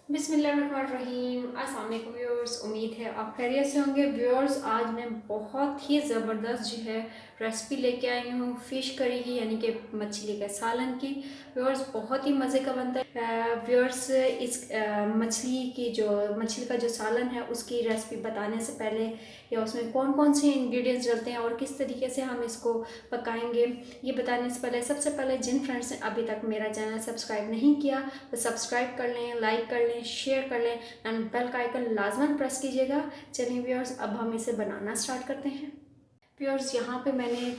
बिस्मिल्लाहिर्रहमानिर्रहीम। अस्सलाम वालेकुम व्यूअर्स, उम्मीद है आप खैरियत से होंगे। व्यूअर्स, आज मैं बहुत ही ज़बरदस्त जो है रेसिपी लेके आई हूँ फ़िश करी की, यानी कि मछली के सालन की। व्यूअर्स, बहुत ही मज़े का बनता है। व्यूअर्स, इस मछली का जो सालन है उसकी रेसिपी बताने से पहले या उसमें कौन कौन से इंग्रेडिएंट्स डलते हैं और किस तरीके से हम इसको पकाएंगे, ये बताने से पहले सबसे पहले जिन फ्रेंड्स ने अभी तक मेरा चैनल सब्सक्राइब नहीं किया तो सब्सक्राइब कर लें, लाइक कर लें, शेयर कर लें एंड बेल का आइकन लाजमन प्रेस कीजिएगा। चलिए व्यूअर्स, अब हम इसे बनाना स्टार्ट करते हैं। व्यूअर्स, यहाँ पे मैंने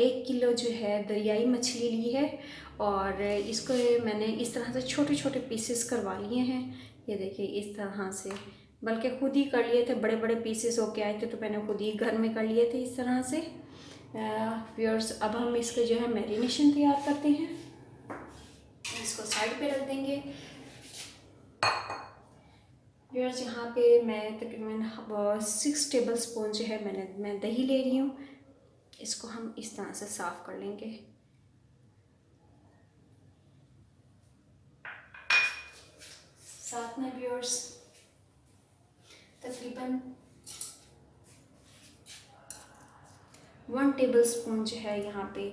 1 किलो जो है दरियाई मछली ली है और इसको मैंने इस तरह से छोटे छोटे पीसेस करवा लिए हैं। ये देखिए इस तरह से, बल्कि खुद ही कर लिए थे, बड़े बड़े पीसेस होके आए थे तो मैंने खुद ही घर में कर लिए थे इस तरह से। व्यूअर्स, अब हम इसके जो है मैरिनेशन तैयार करते हैं। इसको साइड पे रख देंगे। व्यूअर्स, यहाँ पे मैं तकरीबन 6 टेबल स्पून जो है मैं दही ले रही हूँ। इसको हम इस तरह से साफ़ कर लेंगे। साथ में व्यूअर्स तकरीबन 1 टेबल स्पून जो है यहाँ पे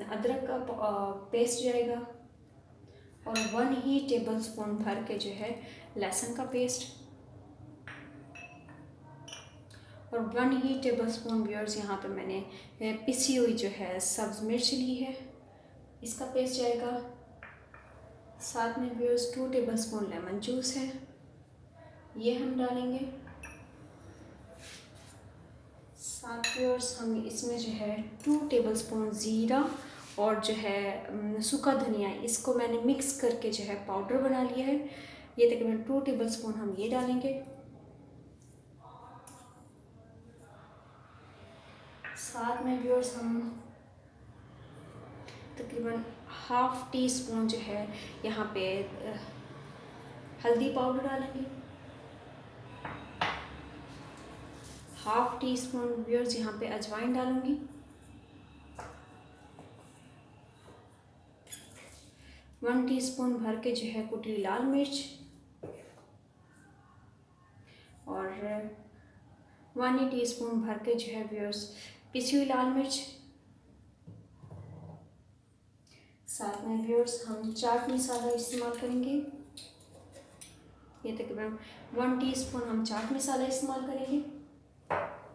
अदरक का पेस्ट जाएगा और 1 ही टेबल स्पून भर के जो है लहसुन का पेस्ट और 1 ही टेबल स्पून व्यूअर्स यहाँ पे मैंने पिसी हुई जो है सब्ज़ मिर्च ली है, इसका पेस्ट जाएगा। साथ में viewers 2 table spoon lemon juice है, ये हम डालेंगे। साथ व्यूअर्स हम इसमें जो है 2 टेबल स्पून ज़ीरा और जो है सूखा धनिया, इसको मैंने मिक्स करके जो है पाउडर बना लिया है, ये तकरीबन 2 टेबल स्पून हम ये डालेंगे। साथ में व्यूअर्स हम तकरीबन ½ टी स्पून जो है यहाँ पे हल्दी पाउडर डालेंगे। ½ टी स्पून व्यूअर्स यहाँ पे अजवाइन डालूंगी। 1 टीस्पून भर के जो है कुटी लाल मिर्च और 1 टीस्पून भर के जो है व्यूअर्स पिसी हुई लाल मिर्च। साथ में व्यूअर्स हम चाट मसाला इस्तेमाल करेंगे, ये तकरीबन 1 टीस्पून हम चाट मसाला इस्तेमाल करेंगे।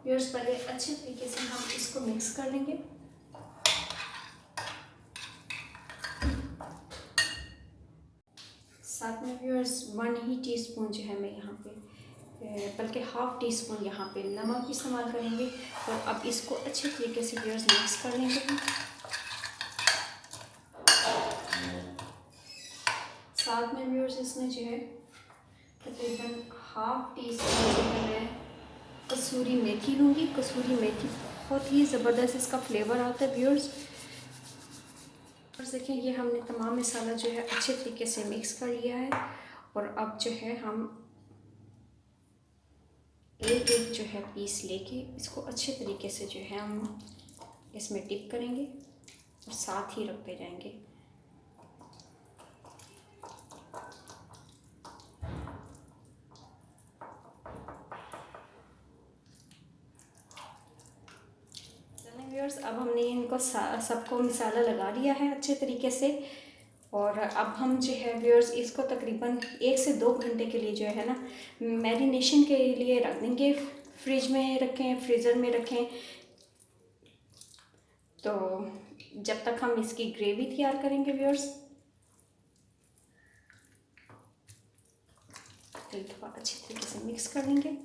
व्यूअर्स, पहले अच्छे तरीके से हम इसको मिक्स कर लेंगे। साथ में व्यूअर्स 1 ही टीस्पून जो है मैं यहाँ पे बल्कि ½ टीस्पून यहाँ पे नमक इस्तेमाल करेंगे और अब इसको अच्छे तरीके से व्यूअर्स मिक्स कर लेंगे। साथ में व्यूअर्स इसमें जो है तकरीबन ½ टीस्पून जो है मैं कसूरी मेथी लूँगी। कसूरी मेथी बहुत ही ज़बरदस्त इसका फ्लेवर आता है व्यूअर्स। और देखिए ये हमने तमाम मसाला जो है अच्छे तरीके से मिक्स कर लिया है और अब जो है हम एक एक जो है पीस लेके इसको अच्छे तरीके से जो है हम इसमें डिप करेंगे और साथ ही रखते जाएंगे। व्यूअर्स, अब हमने इनको सबको मसाला लगा लिया है अच्छे तरीके से और अब हम जो है व्यूअर्स इसको तकरीबन 1 से 2 घंटे के लिए जो है ना मैरिनेशन के लिए रख देंगे। फ्रिज में रखें, फ्रीज़र में रखें, तो जब तक हम इसकी ग्रेवी तैयार करेंगे व्यूअर्स। थोड़ा अच्छे तरीके से मिक्स कर लेंगे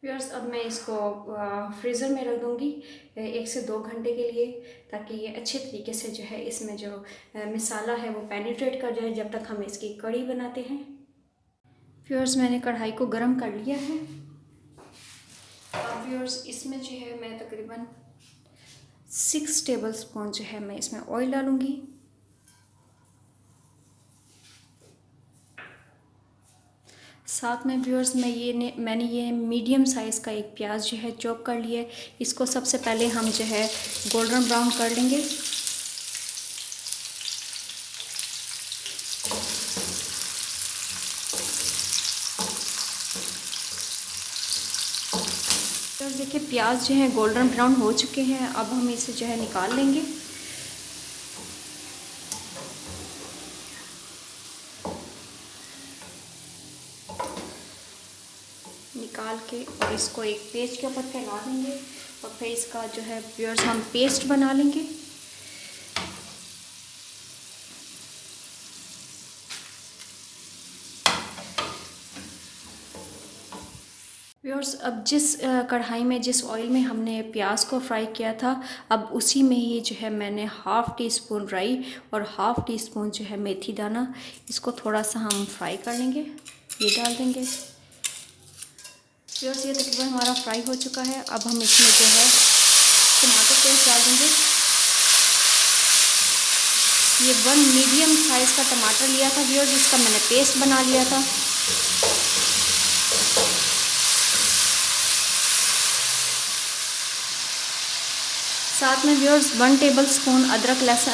व्यूअर्स। अब मैं इसको फ्रीज़र में रख दूँगी 1 से 2 घंटे के लिए, ताकि ये अच्छे तरीके से जो है इसमें जो मसाला है वो पेनिट्रेट कर जाए जब तक हम इसकी कड़ी बनाते हैं। व्यूअर्स, मैंने कढ़ाई को गरम कर लिया है। अब व्यूअर्स इसमें जो है मैं तकरीबन 6 टेबल स्पून जो है मैं इसमें ऑयल डालूँगी। साथ में व्यूअर्स मैंने ये मीडियम साइज़ का एक प्याज जो है चॉप कर लिया है, इसको सबसे पहले हम जो है गोल्डन ब्राउन कर लेंगे। व्यूअर्स देखिए प्याज जो है गोल्डन ब्राउन हो चुके हैं, अब हम इसे जो है निकाल लेंगे। निकाल के और इसको एक पेज के ऊपर फैला देंगे और फिर इसका जो है व्यूअर्स हम पेस्ट बना लेंगे। व्यूअर्स अब जिस कढ़ाई में जिस ऑयल में हमने प्याज को फ्राई किया था, अब उसी में ही जो है मैंने हाफ़ टी स्पून राई और हाफ़ टी स्पून जो है मेथी दाना, इसको थोड़ा सा हम फ्राई कर लेंगे। ये डाल देंगे। व्यूअर्स ये तकरीबन हमारा फ्राई हो चुका है। अब हम इसमें जो है टमाटर पेस्ट डाल देंगे। ये 1 मीडियम साइज़ का टमाटर लिया था व्यूअर्स, जिसका मैंने पेस्ट बना लिया था। साथ में व्यूअर्स 1 टेबलस्पून अदरक लहसुन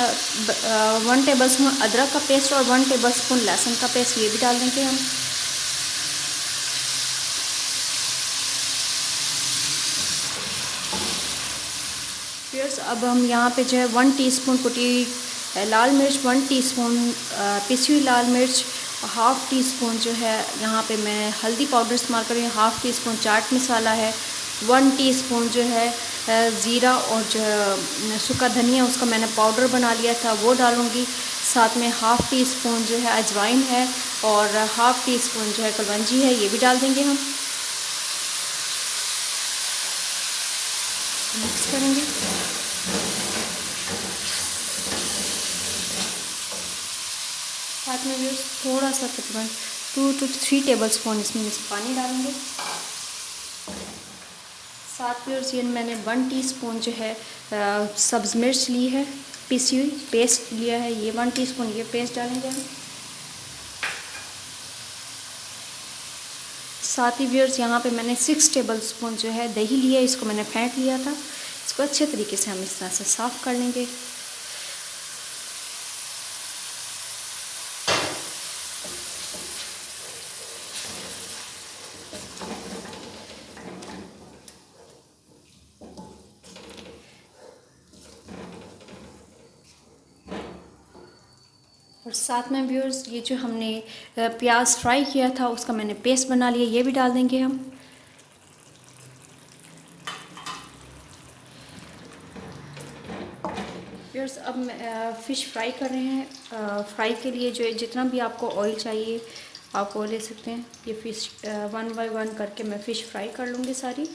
1 टेबलस्पून अदरक का पेस्ट और 1 टेबलस्पून लहसुन का पेस्ट, ये भी डाल देंगे हम। व्यूअर्स अब हम यहाँ पे जो है 1 टीस्पून कुटी लाल मिर्च, 1 टीस्पून पिसी हुई लाल मिर्च, हाफ़ टी स्पून जो है यहाँ पे मैं हल्दी पाउडर इस्तेमाल कर रही हूँ, half tea spoon chaat masala है, 1 टीस्पून जो है ज़ीरा और जो सूखा धनिया उसका मैंने पाउडर बना लिया था वो डालूँगी। साथ में हाफ़ टी स्पून जो है अजवाइन है और हाफ़ टी स्पून जो है कलवंजी है, ये भी डाल देंगे हम। मिक्स करेंगे। साथ में भी थोड़ा सा तकरीबन 2 to 3 टेबलस्पून इसमें पानी डालेंगे। साथ में ये मैंने 1 टीस्पून जो है सब्ज़ मिर्च ली है, पिसी हुई पेस्ट लिया है, ये 1 टीस्पून ये पेस्ट डालेंगे हम। साथ ही व्यूअर्स यहाँ पे मैंने 6 टेबलस्पून जो है दही लिया है, इसको मैंने फेंट लिया था। इसको अच्छे तरीके से हम इस तरह से साफ़ कर लेंगे। और साथ में व्यूअर्स ये जो हमने प्याज फ्राई किया था उसका मैंने पेस्ट बना लिया, ये भी डाल देंगे हम। व्यूअर्स अब फ़िश फ्राई कर रहे हैं। फ्राई के लिए जो है जितना भी आपको ऑयल चाहिए आप वो ले सकते हैं। ये फ़िश 1 बाय 1 करके मैं फ़िश फ्राई कर लूँगी सारी।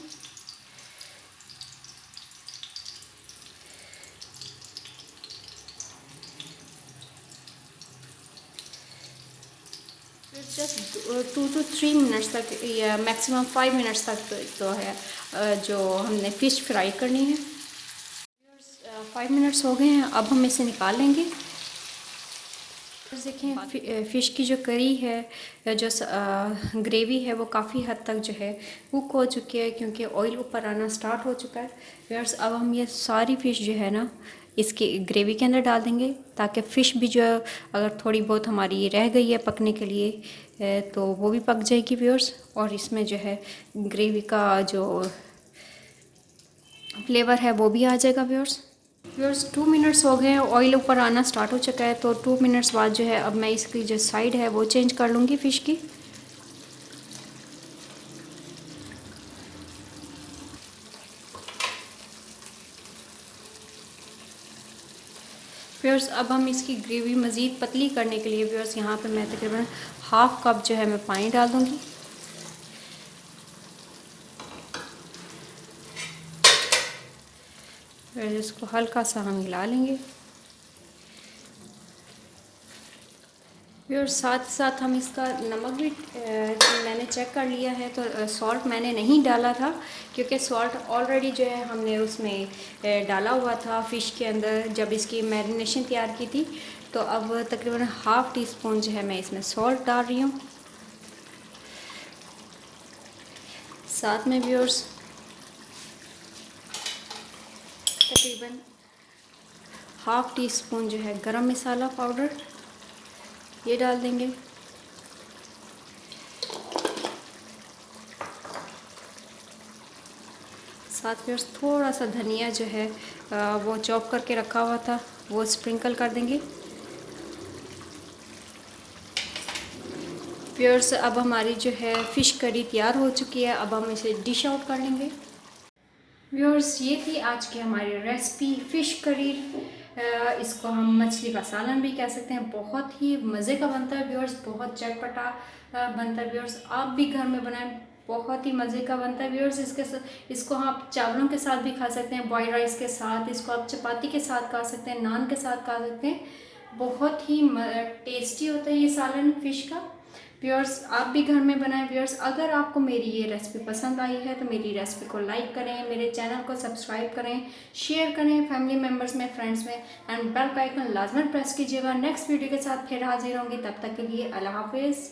जस्ट 2 to 3 मिनट्स तक या मैक्सिमम 5 मिनट्स तक तो है जो हमने फ़िश फ्राई करनी है। 5 मिनट्स हो गए हैं, अब हम इसे निकाल लेंगे। देखें फ़िश की जो करी है, जो ग्रेवी है वो काफ़ी हद तक जो है कुक हो चुकी है, क्योंकि ऑयल ऊपर आना स्टार्ट हो चुका है। व्यूअर्स अब हम ये सारी फ़िश जो है ना इसकी ग्रेवी के अंदर डाल देंगे, ताकि फ़िश भी जो है अगर थोड़ी बहुत हमारी रह गई है पकने के लिए तो वो भी पक जाएगी व्यूअर्स। और इसमें जो है ग्रेवी का जो फ्लेवर है वो भी आ जाएगा व्यूअर्स। 2 मिनट्स हो गए हैं, ऑयल ऊपर आना स्टार्ट हो चुका है, तो 2 मिनट्स बाद जो है अब मैं इसकी जो साइड है वो चेंज कर लूँगी फ़िश की। व्यूअर्स अब हम इसकी ग्रेवी मज़ीद पतली करने के लिए व्यूअर्स यहाँ पे मैं तकरीबन हाफ़ कप जो है मैं पानी डाल दूँगी। फिर इसको हल्का सा हम हिला लेंगे। और साथ साथ हम इसका नमक भी मैंने चेक कर लिया है, तो सॉल्ट मैंने नहीं डाला था, क्योंकि सॉल्ट ऑलरेडी जो है हमने उसमें डाला हुआ था फ़िश के अंदर जब इसकी मैरिनेशन तैयार की थी। तो अब तकरीबन हाफ़ टी स्पून जो है मैं इसमें सॉल्ट डाल रही हूँ। साथ में व्यूअर्स तकरीबन हाफ़ टी स्पून जो है गरम मसाला पाउडर ये डाल देंगे। साथ व्यूअर्स थोड़ा सा धनिया जो है वो चॉप करके रखा हुआ था वो स्प्रिंकल कर देंगे। व्यूअर्स अब हमारी जो है फ़िश करी तैयार हो चुकी है। अब हम इसे डिश आउट कर लेंगे। व्यूअर्स ये थी आज की हमारी रेसिपी फ़िश करी। इसको हम मछली का सालन भी कह सकते हैं। बहुत ही मज़े का बनता है व्यूअर्स, बहुत चटपटा बनता है व्यूअर्स। आप भी घर में बनाएं, बहुत ही मज़े का बनता है व्यूअर्स। इसको आप चावलों के साथ भी खा सकते हैं, बॉइल्ड राइस के साथ, इसको आप चपाती के साथ खा सकते हैं, नान के साथ खा सकते हैं। बहुत ही टेस्टी होता है ये सालन फ़िश का। व्यूअर्स आप भी घर में बनाएं। व्यूअर्स अगर आपको मेरी ये रेसिपी पसंद आई है तो मेरी रेसिपी को लाइक करें, मेरे चैनल को सब्सक्राइब करें, शेयर करें फैमिली मेम्बर्स में, फ्रेंड्स में, एंड बेल का आइकन लाजमन प्रेस कीजिएगा। नेक्स्ट वीडियो के साथ फिर हाजिर होंगी, तब तक के लिए अल्लाह हाफिज़।